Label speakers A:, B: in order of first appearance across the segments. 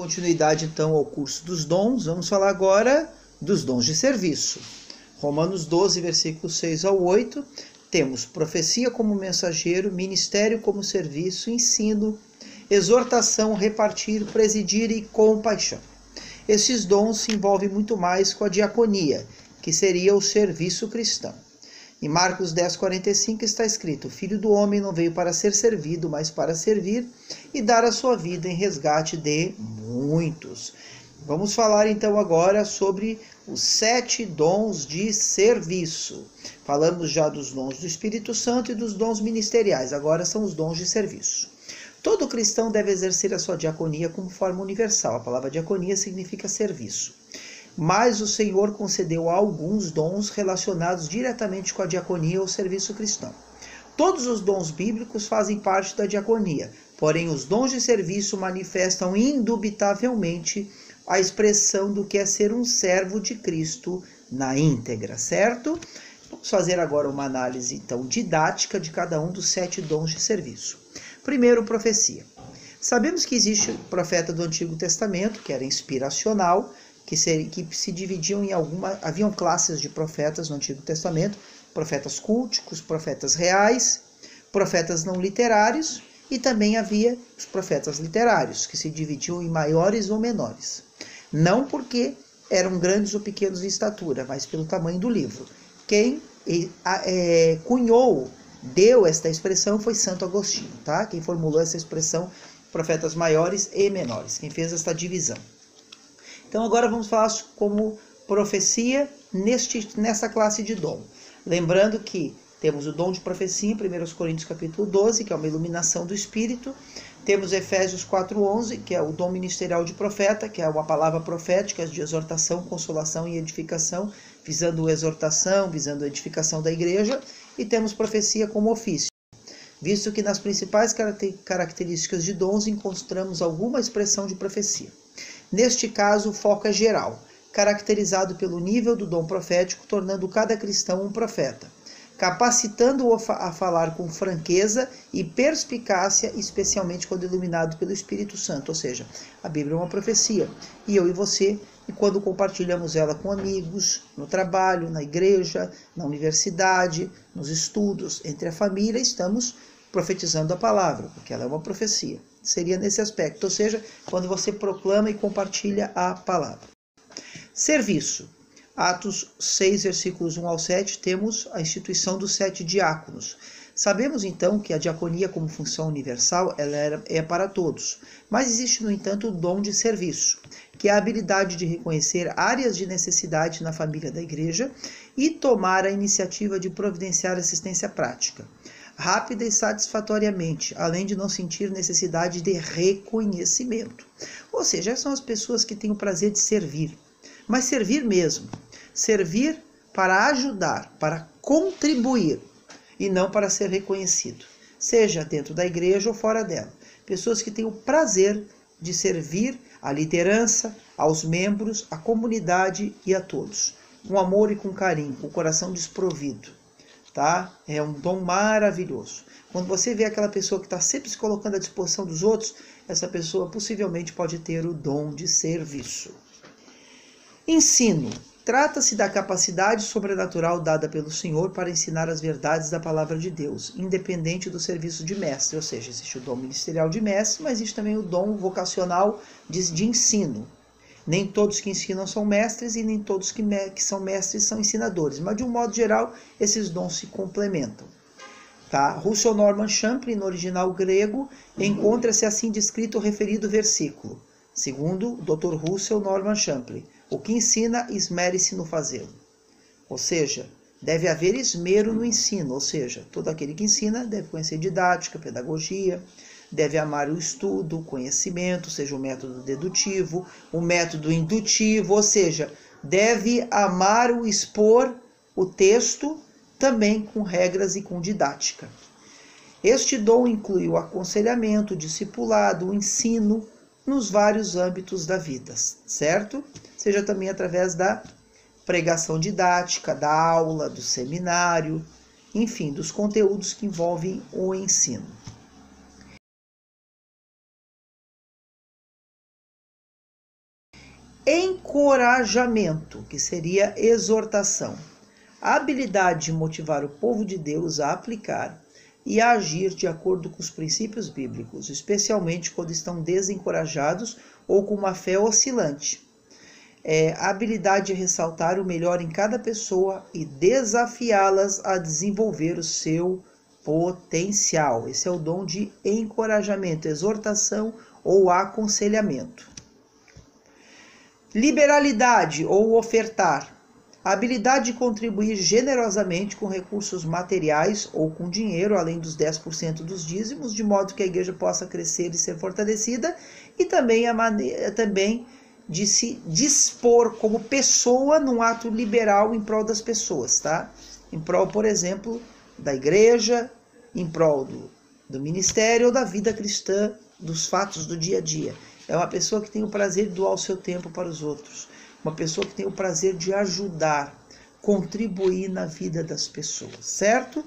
A: continuidade então ao curso dos dons, vamos falar agora dos dons de serviço. Romanos 12, versículos 6 ao 8, temos profecia como mensageiro, ministério como serviço, ensino, exortação, repartir, presidir e compaixão. Esses dons se envolvem muito mais com a diaconia, que seria o serviço cristão. Em Marcos 10:45 está escrito: o Filho do Homem não veio para ser servido, mas para servir e dar a sua vida em resgate de muitos. Vamos falar então agora sobre os 7 dons de serviço. Falamos já dos dons do Espírito Santo e dos dons ministeriais, agora são os dons de serviço. Todo cristão deve exercer a sua diaconia como forma universal. A palavra diaconia significa serviço. Mas o Senhor concedeu alguns dons relacionados diretamente com a diaconia ou serviço cristão. Todos os dons bíblicos fazem parte da diaconia, porém os dons de serviço manifestam indubitavelmente a expressão do que é ser um servo de Cristo na íntegra, certo? Vamos fazer agora uma análise então didática de cada um dos 7 dons de serviço. Primeiro, profecia. Sabemos que existe profeta do Antigo Testamento, que era inspiracional, que se dividiam em haviam classes de profetas no Antigo Testamento, profetas culticos, profetas reais, profetas não literários, e também havia os profetas literários, que se dividiam em maiores ou menores. Não porque eram grandes ou pequenos em estatura, mas pelo tamanho do livro. Quem deu esta expressão foi Santo Agostinho, tá? Quem formulou essa expressão, profetas maiores e menores, quem fez esta divisão. Então agora vamos falar como profecia nessa classe de dom. Lembrando que temos o dom de profecia em 1 Coríntios capítulo 12, que é uma iluminação do Espírito. Temos Efésios 4:11, que é o dom ministerial de profeta, que é uma palavra profética de exortação, consolação e edificação, visando a exortação, visando a edificação da igreja. E temos profecia como ofício, visto que nas principais características de dons encontramos alguma expressão de profecia. Neste caso, o foco é geral, caracterizado pelo nível do dom profético, tornando cada cristão um profeta, capacitando-o a falar com franqueza e perspicácia, especialmente quando iluminado pelo Espírito Santo. Ou seja, a Bíblia é uma profecia, e eu e você, e quando compartilhamos ela com amigos, no trabalho, na igreja, na universidade, nos estudos, entre a família, estamos profetizando a palavra, porque ela é uma profecia. Seria nesse aspecto, ou seja, quando você proclama e compartilha a palavra. Serviço. Atos 6, versículos 1 ao 7, temos a instituição dos 7 diáconos. Sabemos então que a diaconia como função universal ela é para todos, mas existe, no entanto, o dom de serviço, que é a habilidade de reconhecer áreas de necessidade na família da igreja e tomar a iniciativa de providenciar assistência prática, rápida e satisfatoriamente, além de não sentir necessidade de reconhecimento. Ou seja, são as pessoas que têm o prazer de servir, mas servir mesmo. Servir para ajudar, para contribuir, e não para ser reconhecido, seja dentro da igreja ou fora dela. Pessoas que têm o prazer de servir à liderança, aos membros, à comunidade e a todos, com amor e com carinho, com o coração desprovido. Tá? É um dom maravilhoso. Quando você vê aquela pessoa que está sempre se colocando à disposição dos outros, essa pessoa possivelmente pode ter o dom de serviço. Ensino. Trata-se da capacidade sobrenatural dada pelo Senhor para ensinar as verdades da palavra de Deus, independente do serviço de mestre. Ou seja, existe o dom ministerial de mestre, mas existe também o dom vocacional de ensino. Nem todos que ensinam são mestres e nem todos que são mestres são ensinadores. Mas, de um modo geral, esses dons se complementam. Tá? Russell Norman Champlin, no original grego, encontra-se assim descrito o referido versículo. Segundo o Dr. Russell Norman Champlin, o que ensina, esmere-se no fazê-lo. Ou seja, deve haver esmero no ensino, ou seja, todo aquele que ensina deve conhecer didática, pedagogia, deve amar o estudo, o conhecimento, seja o método dedutivo, o método indutivo, ou seja, deve amar o expor o texto também com regras e com didática. Este dom inclui o aconselhamento, o discipulado, o ensino nos vários âmbitos da vida, certo? Seja também através da pregação didática, da aula, do seminário, enfim, dos conteúdos que envolvem o ensino. encorajamento, que seria exortação. A habilidade de motivar o povo de Deus a aplicar e a agir de acordo com os princípios bíblicos, especialmente quando estão desencorajados ou com uma fé oscilante. A habilidade de ressaltar o melhor em cada pessoa e desafiá-las a desenvolver o seu potencial. Esse é o dom de encorajamento, exortação ou aconselhamento. Liberalidade ou ofertar. A habilidade de contribuir generosamente com recursos materiais ou com dinheiro, além dos 10% dos dízimos, de modo que a igreja possa crescer e ser fortalecida, e também a maneira de se dispor como pessoa num ato liberal em prol das pessoas, tá? Em prol, por exemplo, da igreja, em prol do ministério ou da vida cristã, dos fatos do dia a dia. É uma pessoa que tem o prazer de doar o seu tempo para os outros. Uma pessoa que tem o prazer de ajudar, contribuir na vida das pessoas, certo?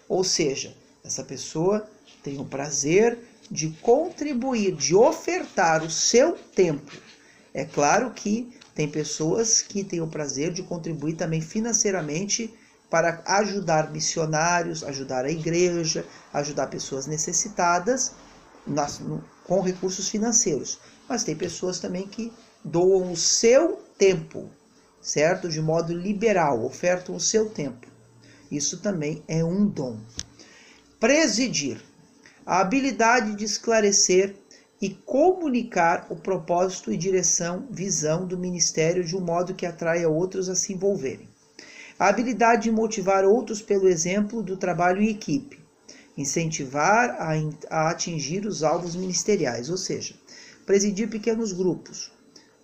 A: Ou seja, essa pessoa tem o prazer de contribuir, de ofertar o seu tempo. É claro que tem pessoas que têm o prazer de contribuir também financeiramente para ajudar missionários, ajudar a igreja, ajudar pessoas necessitadas com recursos financeiros. Mas tem pessoas também que doam o seu tempo, certo? De modo liberal, ofertam o seu tempo. Isso também é um dom. Presidir. A habilidade de esclarecer e comunicar o propósito e direção, visão do ministério de um modo que atraia outros a se envolverem. A habilidade de motivar outros pelo exemplo do trabalho em equipe. Incentivar a atingir os alvos ministeriais, ou seja, presidir pequenos grupos.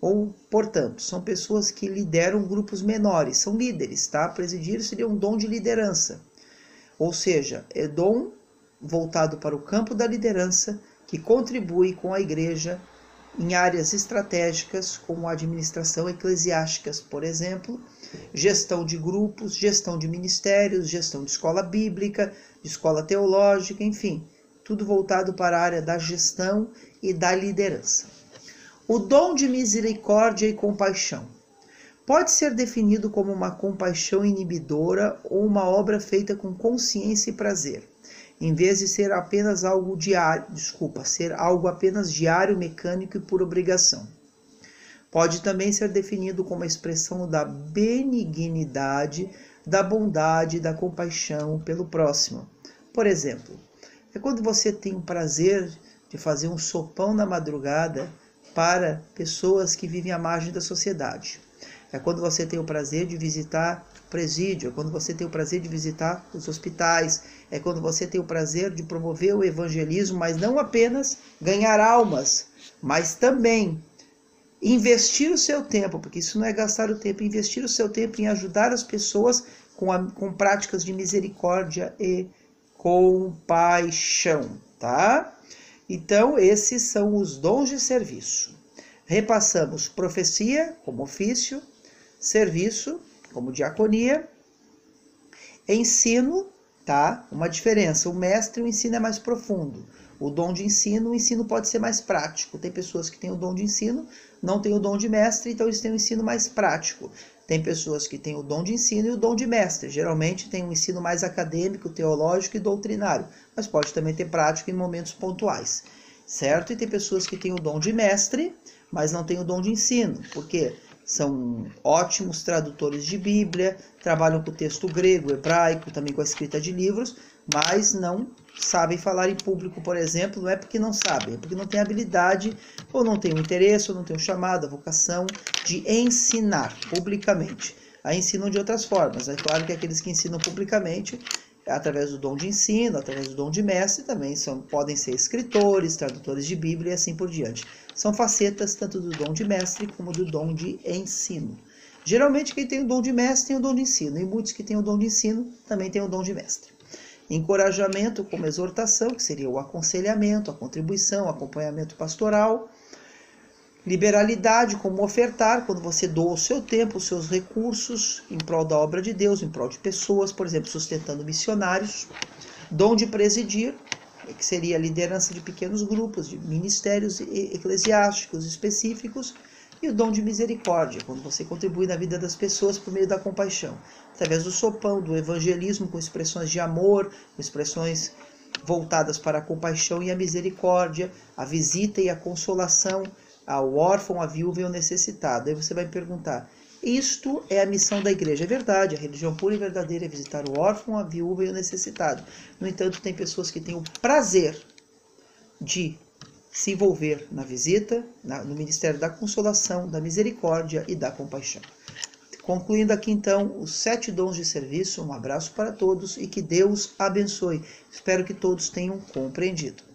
A: Ou, portanto, são pessoas que lideram grupos menores, são líderes, tá? Presidir seria um dom de liderança. Ou seja, é dom voltado para o campo da liderança, que contribui com a igreja em áreas estratégicas, como administração eclesiásticas, por exemplo, gestão de grupos, gestão de ministérios, gestão de escola bíblica, de escola teológica, enfim, tudo voltado para a área da gestão e da liderança. O dom de misericórdia e compaixão pode ser definido como uma compaixão inibidora ou uma obra feita com consciência e prazer, em vez de ser apenas algo apenas diário, mecânico e por obrigação. Pode também ser definido como a expressão da benignidade, da bondade e da compaixão pelo próximo. Por exemplo, é quando você tem o prazer de fazer um sopão na madrugada para pessoas que vivem à margem da sociedade. É quando você tem o prazer de visitar o presídio, é quando você tem o prazer de visitar os hospitais, é quando você tem o prazer de promover o evangelismo, mas não apenas ganhar almas, mas também investir o seu tempo, porque isso não é gastar o tempo, investir o seu tempo em ajudar as pessoas com práticas de misericórdia e compaixão, tá? Então, esses são os dons de serviço. Repassamos profecia, como ofício, serviço, como diaconia, ensino, tá? Uma diferença, o mestre, o ensino é mais profundo. O dom de ensino, o ensino pode ser mais prático. Tem pessoas que têm o dom de ensino, não têm o dom de mestre, então eles têm um ensino mais prático. Tem pessoas que têm o dom de ensino e o dom de mestre. Geralmente tem um ensino mais acadêmico, teológico e doutrinário, mas pode também ter prático em momentos pontuais, certo? E tem pessoas que têm o dom de mestre, mas não têm o dom de ensino, porque são ótimos tradutores de Bíblia, trabalham com o texto grego, hebraico, também com a escrita de livros, mas não sabem falar em público, por exemplo. Não é porque não sabem, é porque não tem habilidade, ou não tem o interesse, ou não tem o chamado, a vocação de ensinar publicamente. Aí ensinam de outras formas. É claro que aqueles que ensinam publicamente, através do dom de ensino, através do dom de mestre, também podem ser escritores, tradutores de Bíblia e assim por diante. São facetas tanto do dom de mestre como do dom de ensino. Geralmente quem tem o dom de mestre tem o dom de ensino, e muitos que têm o dom de ensino também têm o dom de mestre. Encorajamento como exortação, que seria o aconselhamento, a contribuição, o acompanhamento pastoral. Liberalidade como ofertar, quando você doa o seu tempo, os seus recursos em prol da obra de Deus, em prol de pessoas, por exemplo, sustentando missionários. Dom de presidir, que seria a liderança de pequenos grupos, de ministérios eclesiásticos específicos. E o dom de misericórdia, quando você contribui na vida das pessoas por meio da compaixão, através do sopão, do evangelismo, com expressões de amor, com expressões voltadas para a compaixão e a misericórdia, a visita e a consolação ao órfão, à viúva e ao necessitado. Aí você vai me perguntar, isto é a missão da igreja? É verdade, a religião pura e verdadeira é visitar o órfão, a viúva e o necessitado. No entanto, tem pessoas que têm o prazer de se envolver na visita, no ministério da consolação, da misericórdia e da compaixão. Concluindo aqui então os 7 dons de serviço, um abraço para todos e que Deus abençoe. Espero que todos tenham compreendido.